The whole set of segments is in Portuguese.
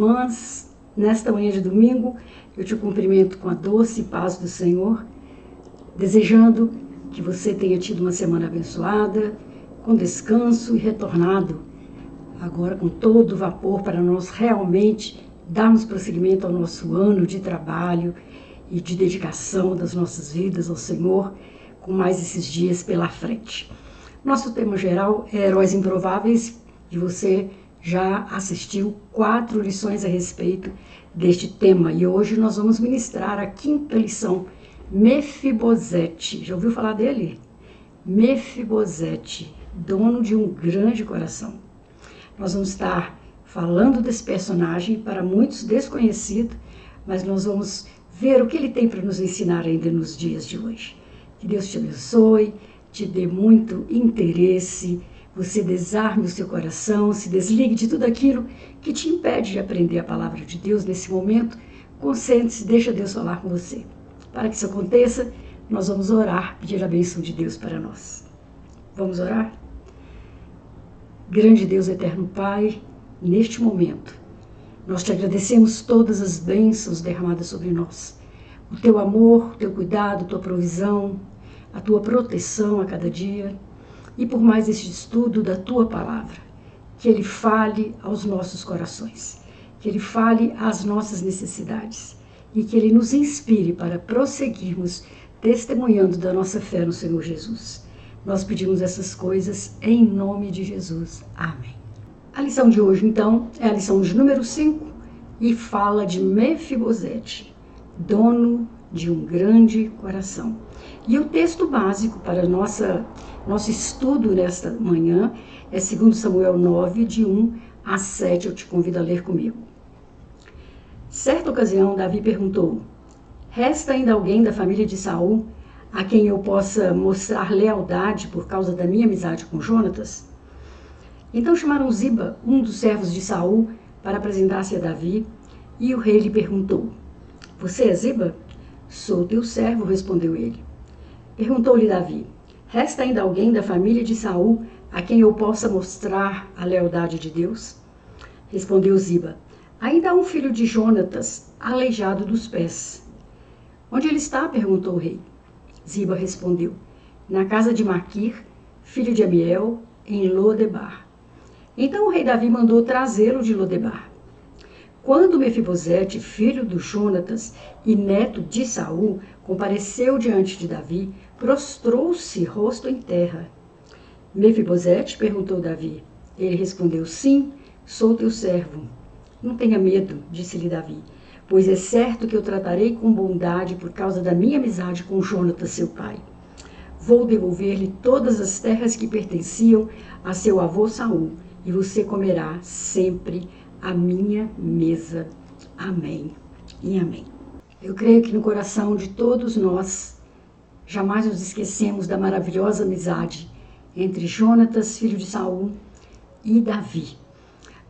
irmãs, nesta manhã de domingo, eu te cumprimento com a doce paz do Senhor, desejando que você tenha tido uma semana abençoada, com descanso e retornado agora com todo o vapor para nós realmente darmos prosseguimento ao nosso ano de trabalho e de dedicação das nossas vidas ao Senhor, com mais esses dias pela frente. Nosso tema geral é Heróis Improváveis e você já assistiu 4 lições a respeito deste tema e hoje nós vamos ministrar a 5ª lição, Mefibosete. Já ouviu falar dele? Mefibosete, dono de um grande coração. Nós vamos estar falando desse personagem, para muitos desconhecido, mas nós vamos ver o que ele tem para nos ensinar ainda nos dias de hoje. Que Deus te abençoe, te dê muito interesse, você desarme o seu coração, se desligue de tudo aquilo que te impede de aprender a palavra de Deus nesse momento. Concentre-se, deixa Deus falar com você. Para que isso aconteça, nós vamos orar, pedir a bênção de Deus para nós. Vamos orar? Grande Deus, eterno Pai, neste momento, nós te agradecemos todas as bênçãos derramadas sobre nós. O teu amor, o teu cuidado, a tua provisão, a tua proteção a cada dia. E por mais este estudo da tua palavra, que ele fale aos nossos corações, que ele fale às nossas necessidades e que ele nos inspire para prosseguirmos testemunhando da nossa fé no Senhor Jesus. Nós pedimos essas coisas em nome de Jesus. Amém. A lição de hoje, então, é a lição de número 5 e fala de Mefibosete, dono de um grande coração. E o texto básico para nosso estudo nesta manhã é 2 Samuel 9, de 1 a 7. Eu te convido a ler comigo. Certa ocasião, Davi perguntou: resta ainda alguém da família de Saul a quem eu possa mostrar lealdade por causa da minha amizade com Jonatas? Então chamaram Ziba, um dos servos de Saul, para apresentar-se a Davi, e o rei lhe perguntou: você é Ziba? Sou teu servo, respondeu ele. Perguntou-lhe Davi: resta ainda alguém da família de Saul a quem eu possa mostrar a lealdade de Deus? Respondeu Ziba: ainda há um filho de Jonatas, aleijado dos pés. Onde ele está? Perguntou o rei. Ziba respondeu: na casa de Maquir, filho de Amiel, em Lodebar. Então o rei Davi mandou trazê-lo de Lodebar. Quando Mefibosete, filho do Jonatas e neto de Saul, compareceu diante de Davi, prostrou-se rosto em terra. Mefibosete? Perguntou Davi. Ele respondeu: sim, sou teu servo. Não tenha medo, disse-lhe Davi, pois é certo que eu tratarei com bondade por causa da minha amizade com Jonatas, seu pai. Vou devolver-lhe todas as terras que pertenciam a seu avô Saul, e você comerá sempre à minha mesa. Amém e amém. Eu creio que no coração de todos nós, jamais nos esquecemos da maravilhosa amizade entre Jonatas, filho de Saul, e Davi.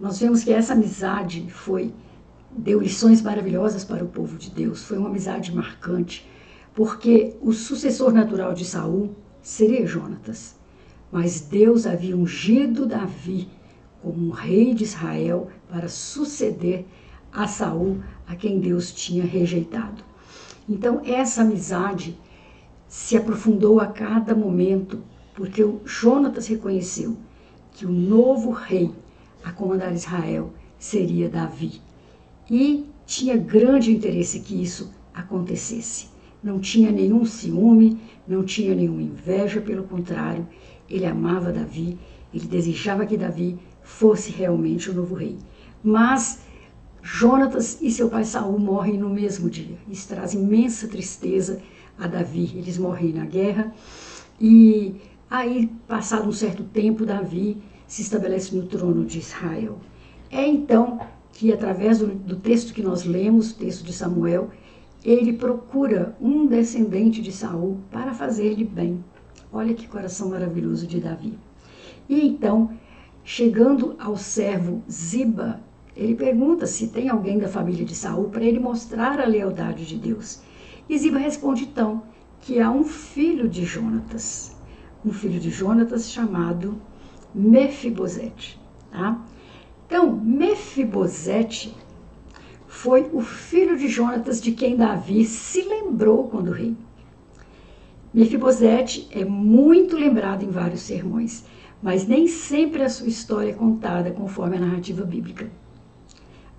Nós vemos que essa amizade deu lições maravilhosas para o povo de Deus. Foi uma amizade marcante, porque o sucessor natural de Saul seria Jonatas. Mas Deus havia ungido Davi como um rei de Israel para suceder a Saul, a quem Deus tinha rejeitado. Então essa amizade se aprofundou a cada momento, porque o Jonatas reconheceu que o novo rei a comandar Israel seria Davi. E tinha grande interesse que isso acontecesse. Não tinha nenhum ciúme, não tinha nenhuma inveja, pelo contrário, ele amava Davi, ele desejava que Davi fosse realmente o novo rei. Mas Jonatas e seu pai Saul morrem no mesmo dia. Isso traz imensa tristeza a Davi. Eles morrem na guerra e aí, passado um certo tempo, Davi se estabelece no trono de Israel. É então que, através do texto que nós lemos, o texto de Samuel, ele procura um descendente de Saul para fazer-lhe bem. Olha que coração maravilhoso de Davi. E então, chegando ao servo Ziba, ele pergunta se tem alguém da família de Saul para ele mostrar a lealdade de Deus. E Ziba responde então que há um filho de Jonatas chamado Mefibosete. Tá? Então, Mefibosete foi o filho de Jonatas de quem Davi se lembrou quando rei. Mefibosete é muito lembrado em vários sermões, mas nem sempre a sua história é contada conforme a narrativa bíblica.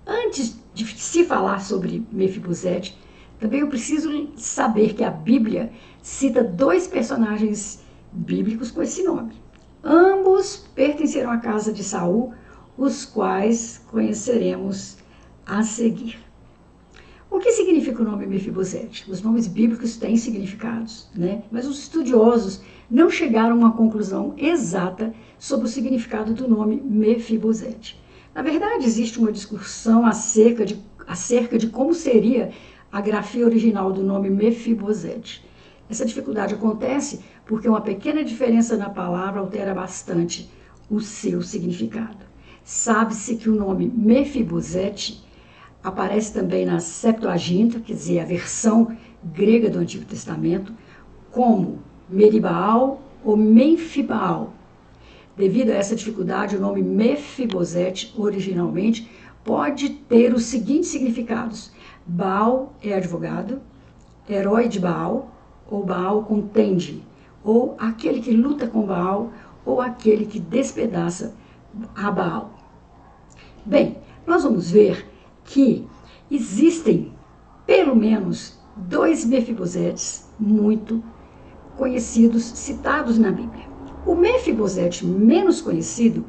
Antes de se falar sobre Mefibosete, também eu preciso saber que a Bíblia cita 2 personagens bíblicos com esse nome. Ambos pertenceram à casa de Saul, os quais conheceremos a seguir. O que significa o nome Mefibosete? Os nomes bíblicos têm significados, né? Mas os estudiosos não chegaram a uma conclusão exata sobre o significado do nome Mefibosete. Na verdade, existe uma discussão acerca de como seria a grafia original do nome Mefibosete. Essa dificuldade acontece porque uma pequena diferença na palavra altera bastante o seu significado. Sabe-se que o nome Mefibosete aparece também na Septuaginta, quer dizer, a versão grega do Antigo Testamento, como Meribaal ou Menfibaal. Devido a essa dificuldade, o nome Mefibosete, originalmente, pode ter os seguintes significados. Baal é advogado, herói de Baal, ou Baal contende, ou aquele que luta com Baal, ou aquele que despedaça a Baal. Bem, nós vamos ver que existem pelo menos 2 Mefibosetes muito conhecidos, citados na Bíblia. O Mefibosete menos conhecido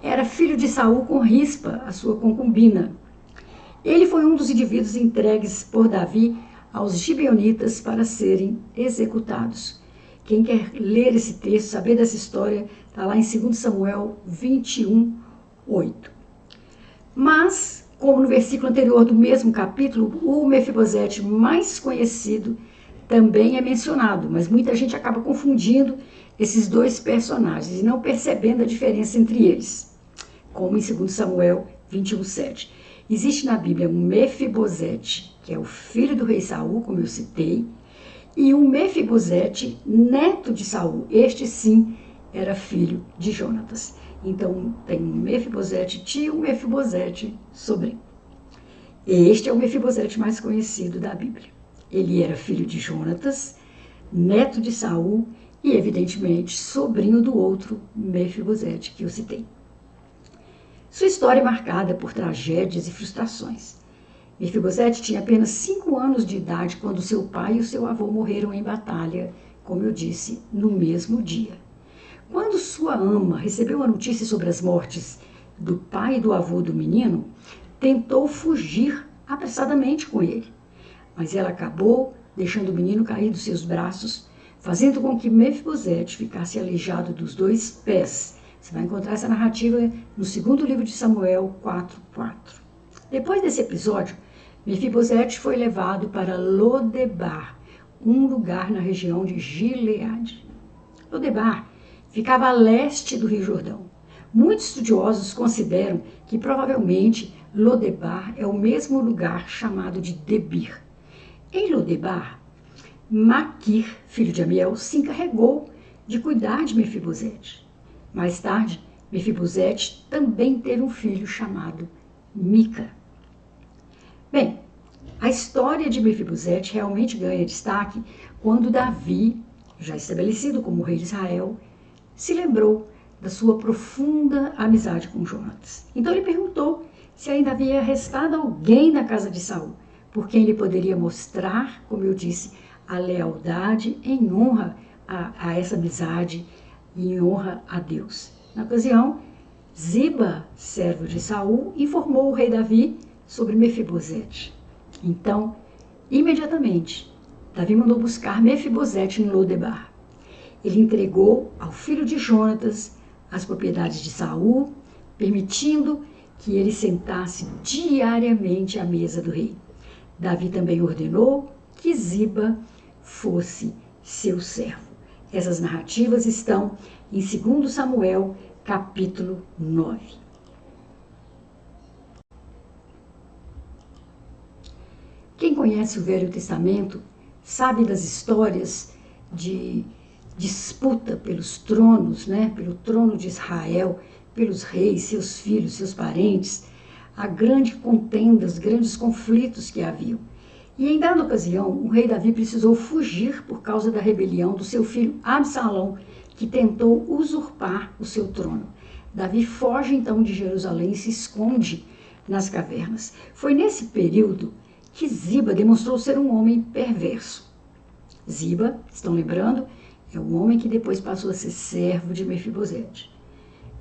era filho de Saul com Rispa, a sua concubina. Ele foi um dos indivíduos entregues por Davi aos gibeonitas para serem executados. Quem quer ler esse texto, saber dessa história, está lá em 2 Samuel 21:8. Mas, como no versículo anterior do mesmo capítulo, o Mefibosete mais conhecido também é mencionado, mas muita gente acaba confundindo esses 2 personagens e não percebendo a diferença entre eles. Como em 2 Samuel 21:7. Existe na Bíblia um Mefibosete, que é o filho do rei Saul, como eu citei, e um Mefibosete, neto de Saul. Este sim era filho de Jonatas. Então tem um Mefibosete tio, um Mefibosete sobrinho. Este é o Mefibosete mais conhecido da Bíblia. Ele era filho de Jonatas, neto de Saul e, evidentemente, sobrinho do outro Mefibosete que eu citei. Sua história é marcada por tragédias e frustrações. Mefibosete tinha apenas 5 anos de idade quando seu pai e o seu avô morreram em batalha, como eu disse, no mesmo dia. Quando sua ama recebeu a notícia sobre as mortes do pai e do avô do menino, tentou fugir apressadamente com ele. Mas ela acabou deixando o menino cair dos seus braços, fazendo com que Mefibosete ficasse aleijado dos 2 pés. Você vai encontrar essa narrativa no 2º livro de Samuel 4:4. Depois desse episódio, Mefibosete foi levado para Lodebar, um lugar na região de Gileade. Lodebar ficava a leste do Rio Jordão. Muitos estudiosos consideram que provavelmente Lodebar é o mesmo lugar chamado de Debir. Em Lodebar, Maquir, filho de Amiel, se encarregou de cuidar de Mefibosete. Mais tarde, Mefibosete também teve um filho chamado Mica. Bem, a história de Mefibosete realmente ganha destaque quando Davi, já estabelecido como rei de Israel, se lembrou da sua profunda amizade com Jonatas. Então ele perguntou se ainda havia restado alguém na casa de Saul, por quem ele poderia mostrar, como eu disse, a lealdade em honra a essa amizade e em honra a Deus. Na ocasião, Ziba, servo de Saul, informou o rei Davi sobre Mefibosete. Então, imediatamente, Davi mandou buscar Mefibosete em Lodebar. Ele entregou ao filho de Jonatas as propriedades de Saul, permitindo que ele sentasse diariamente à mesa do rei. Davi também ordenou que Ziba fosse seu servo. Essas narrativas estão em 2 Samuel, capítulo 9. Quem conhece o Velho Testamento sabe das histórias de disputa pelos tronos, pelo trono de Israel, pelos reis, seus filhos, seus parentes. a grande contenda, os grandes conflitos que haviam. E em dada ocasião, o rei Davi precisou fugir por causa da rebelião do seu filho Absalão, que tentou usurpar o seu trono. Davi foge então de Jerusalém e se esconde nas cavernas. Foi nesse período que Ziba demonstrou ser um homem perverso. Ziba, estão lembrando, é o homem que depois passou a ser servo de Mefibosete.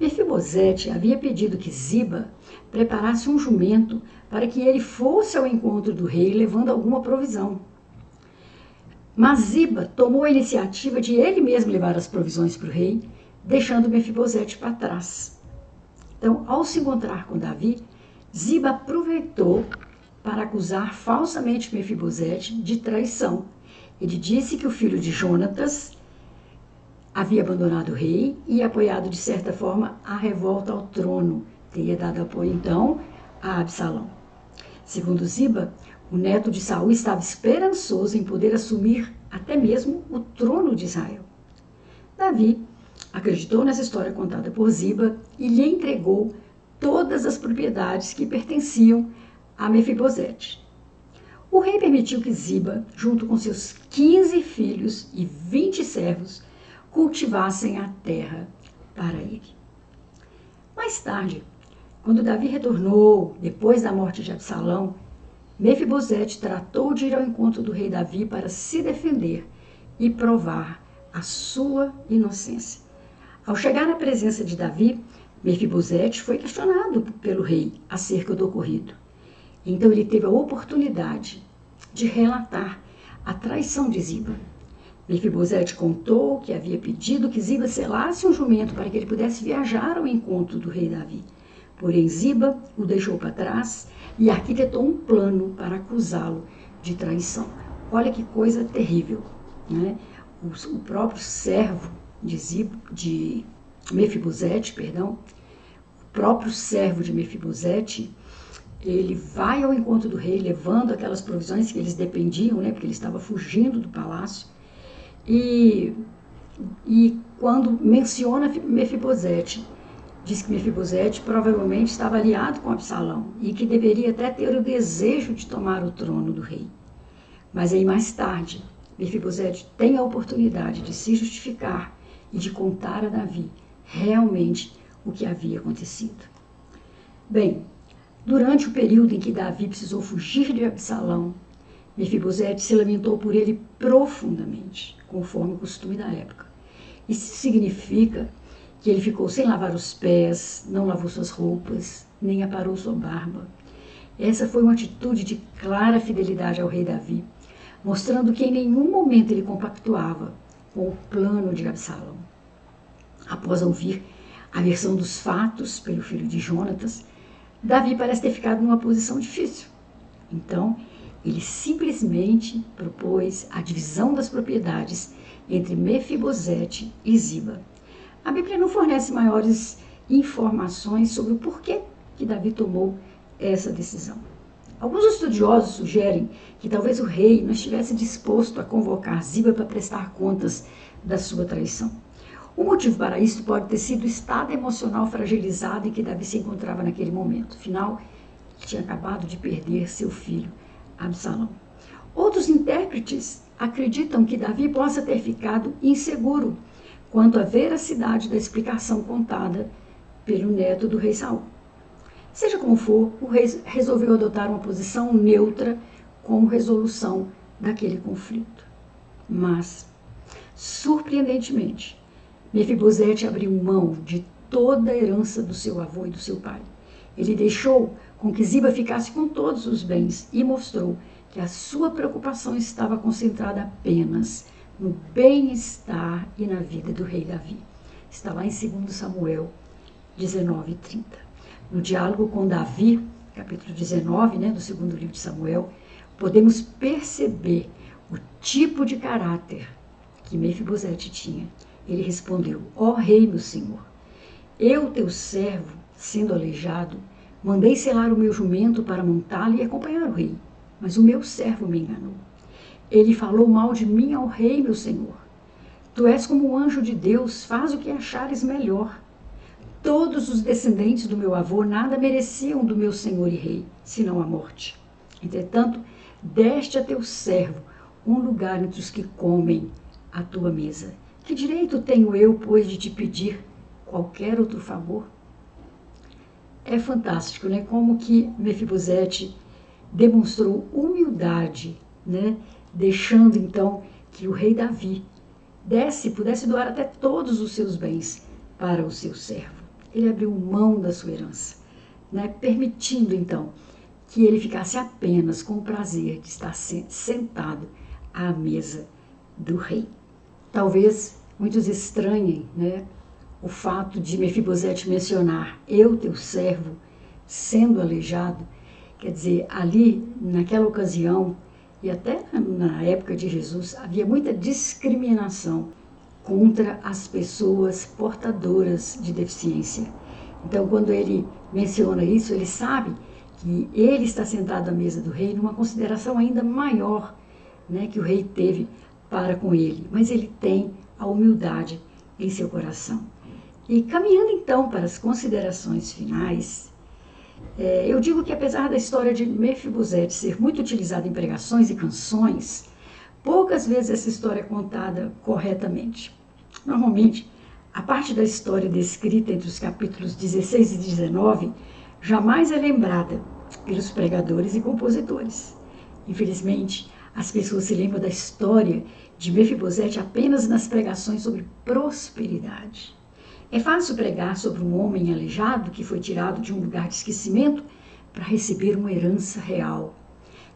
Mefibosete havia pedido que Ziba preparasse um jumento para que ele fosse ao encontro do rei levando alguma provisão. Mas Ziba tomou a iniciativa de ele mesmo levar as provisões para o rei, deixando Mefibosete para trás. Então, ao se encontrar com Davi, Ziba aproveitou para acusar falsamente Mefibosete de traição. Ele disse que o filho de Jonatas havia abandonado o rei e apoiado de certa forma a revolta ao trono. Teria dado apoio então a Absalão. Segundo Ziba, o neto de Saul estava esperançoso em poder assumir até mesmo o trono de Israel. Davi acreditou nessa história contada por Ziba e lhe entregou todas as propriedades que pertenciam a Mefibosete. O rei permitiu que Ziba, junto com seus 15 filhos e 20 servos, cultivassem a terra para ele. Mais tarde, quando Davi retornou, depois da morte de Absalão, Mefibosete tratou de ir ao encontro do rei Davi para se defender e provar a sua inocência. Ao chegar na presença de Davi, Mefibosete foi questionado pelo rei acerca do ocorrido. Então ele teve a oportunidade de relatar a traição de Ziba. Mefibosete contou que havia pedido que Ziba selasse um jumento para que ele pudesse viajar ao encontro do rei Davi. Porém, Ziba o deixou para trás e arquitetou um plano para acusá-lo de traição. Olha que coisa terrível, né? O próprio servo de Mefibosete, o próprio servo de Mefibosete, ele vai ao encontro do rei levando aquelas provisões que eles dependiam, né? Porque ele estava fugindo do palácio. E quando menciona Mefibosete, diz que Mefibosete provavelmente estava aliado com Absalão e que deveria até ter o desejo de tomar o trono do rei. Mas aí mais tarde, Mefibosete tem a oportunidade de se justificar e de contar a Davi realmente o que havia acontecido. Bem, durante o período em que Davi precisou fugir de Absalão, Mefibosete se lamentou por ele profundamente, conforme o costume da época. Isso significa que ele ficou sem lavar os pés, não lavou suas roupas, nem aparou sua barba. Essa foi uma atitude de clara fidelidade ao rei Davi, mostrando que em nenhum momento ele compactuava com o plano de Absalão. Após ouvir a versão dos fatos pelo filho de Jonatas, Davi parece ter ficado numa posição difícil. Então, ele simplesmente propôs a divisão das propriedades entre Mefibosete e Ziba. A Bíblia não fornece maiores informações sobre o porquê que Davi tomou essa decisão. Alguns estudiosos sugerem que talvez o rei não estivesse disposto a convocar Ziba para prestar contas da sua traição. O motivo para isso pode ter sido o estado emocional fragilizado em que Davi se encontrava naquele momento. Afinal, ele tinha acabado de perder seu filho, Absalão. Outros intérpretes acreditam que Davi possa ter ficado inseguro quanto à veracidade da explicação contada pelo neto do rei Saul. Seja como for, o rei resolveu adotar uma posição neutra como resolução daquele conflito. Mas, surpreendentemente, Mefibosete abriu mão de toda a herança do seu avô e do seu pai. Ele deixou com que Ziba ficasse com todos os bens e mostrou que a sua preocupação estava concentrada apenas no bem-estar e na vida do rei Davi. Está lá em 2 Samuel 19:30. No diálogo com Davi, capítulo 19, do segundo livro de Samuel, podemos perceber o tipo de caráter que Mefibosete tinha. Ele respondeu: ó rei, meu senhor, eu, teu servo, sendo aleijado, mandei selar o meu jumento para montá-lo e acompanhar o rei, mas o meu servo me enganou. Ele falou mal de mim ao rei, meu senhor. Tu és como um anjo de Deus, faz o que achares melhor. Todos os descendentes do meu avô nada mereciam do meu senhor e rei, senão a morte. Entretanto, deste a teu servo um lugar entre os que comem à tua mesa. Que direito tenho eu, pois, de te pedir qualquer outro favor? É fantástico, né? Como que Mefibosete demonstrou humildade, né? Deixando então que o rei Davi pudesse doar até todos os seus bens para o seu servo. Ele abriu mão da sua herança, né? Permitindo então que ele ficasse apenas com o prazer de estar sentado à mesa do rei. Talvez muitos estranhem, né, o fato de Mefibosete mencionar eu, teu servo, sendo aleijado. Quer dizer, ali, naquela ocasião, e até na época de Jesus, havia muita discriminação contra as pessoas portadoras de deficiência. Então, quando ele menciona isso, ele sabe que ele está sentado à mesa do rei numa consideração ainda maior, né, que o rei teve para com ele. Mas ele tem a humildade em seu coração. E caminhando então para as considerações finais, eu digo que apesar da história de Mefibosete ser muito utilizada em pregações e canções, poucas vezes essa história é contada corretamente. Normalmente, a parte da história descrita entre os capítulos 16 e 19 jamais é lembrada pelos pregadores e compositores. Infelizmente, as pessoas se lembram da história de Mefibosete apenas nas pregações sobre prosperidade. É fácil pregar sobre um homem aleijado que foi tirado de um lugar de esquecimento para receber uma herança real.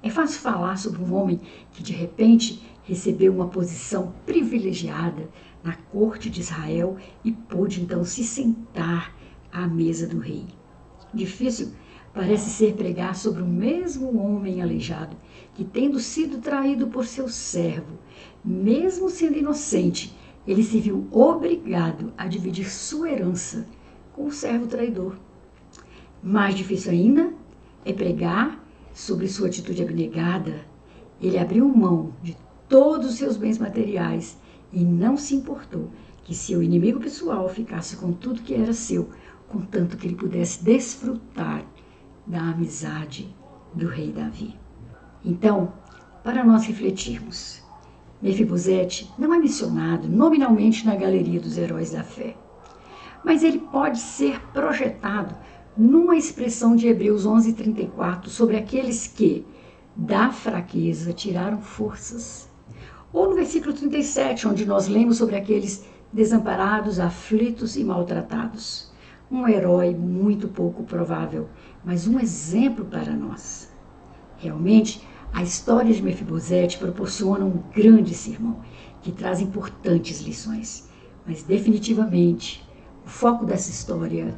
É fácil falar sobre um homem que de repente recebeu uma posição privilegiada na corte de Israel e pôde então se sentar à mesa do rei. Difícil parece ser pregar sobre o mesmo homem aleijado que, tendo sido traído por seu servo, mesmo sendo inocente, ele se viu obrigado a dividir sua herança com o servo traidor. Mais difícil ainda é pregar sobre sua atitude abnegada. Ele abriu mão de todos os seus bens materiais e não se importou que seu inimigo pessoal ficasse com tudo que era seu, contanto que ele pudesse desfrutar da amizade do rei Davi. Então, para nós refletirmos, Mefibosete não é mencionado nominalmente na galeria dos heróis da fé, mas ele pode ser projetado numa expressão de Hebreus 11:34 sobre aqueles que, da fraqueza, tiraram forças. Ou no versículo 37, onde nós lemos sobre aqueles desamparados, aflitos e maltratados. Um herói muito pouco provável, mas um exemplo para nós. Realmente, a história de Mefibosete proporciona um grande sermão que traz importantes lições. Mas definitivamente, o foco dessa história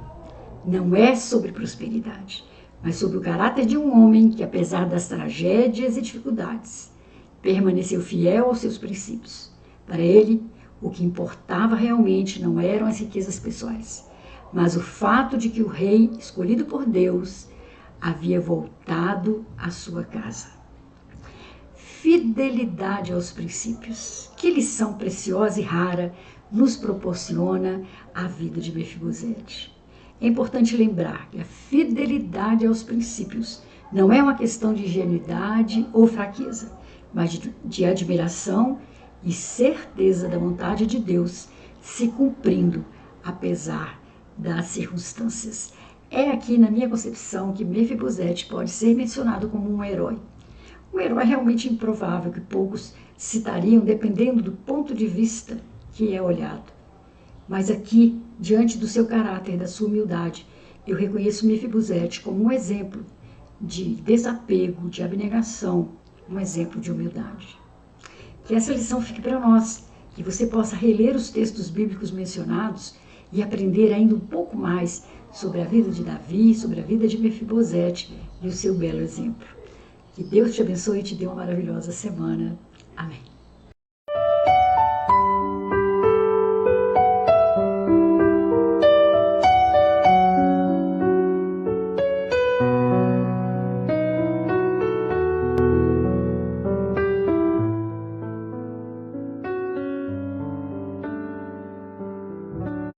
não é sobre prosperidade, mas sobre o caráter de um homem que, apesar das tragédias e dificuldades, permaneceu fiel aos seus princípios. Para ele, o que importava realmente não eram as riquezas pessoais, mas o fato de que o rei, escolhido por Deus, havia voltado à sua casa. Fidelidade aos princípios. Que lição preciosa e rara nos proporciona a vida de Mefibosete. É importante lembrar que a fidelidade aos princípios não é uma questão de ingenuidade ou fraqueza, mas de admiração e certeza da vontade de Deus se cumprindo apesar das circunstâncias. É aqui, na minha concepção, que Mefibosete pode ser mencionado como um herói. Um herói realmente improvável, que poucos citariam, dependendo do ponto de vista que é olhado. Mas aqui, diante do seu caráter, da sua humildade, eu reconheço Mefibosete como um exemplo de desapego, de abnegação, um exemplo de humildade. Que essa lição fique para nós, que você possa reler os textos bíblicos mencionados e aprender ainda um pouco mais sobre a vida de Davi, sobre a vida de Mefibosete e o seu belo exemplo. Que Deus te abençoe e te dê uma maravilhosa semana. Amém.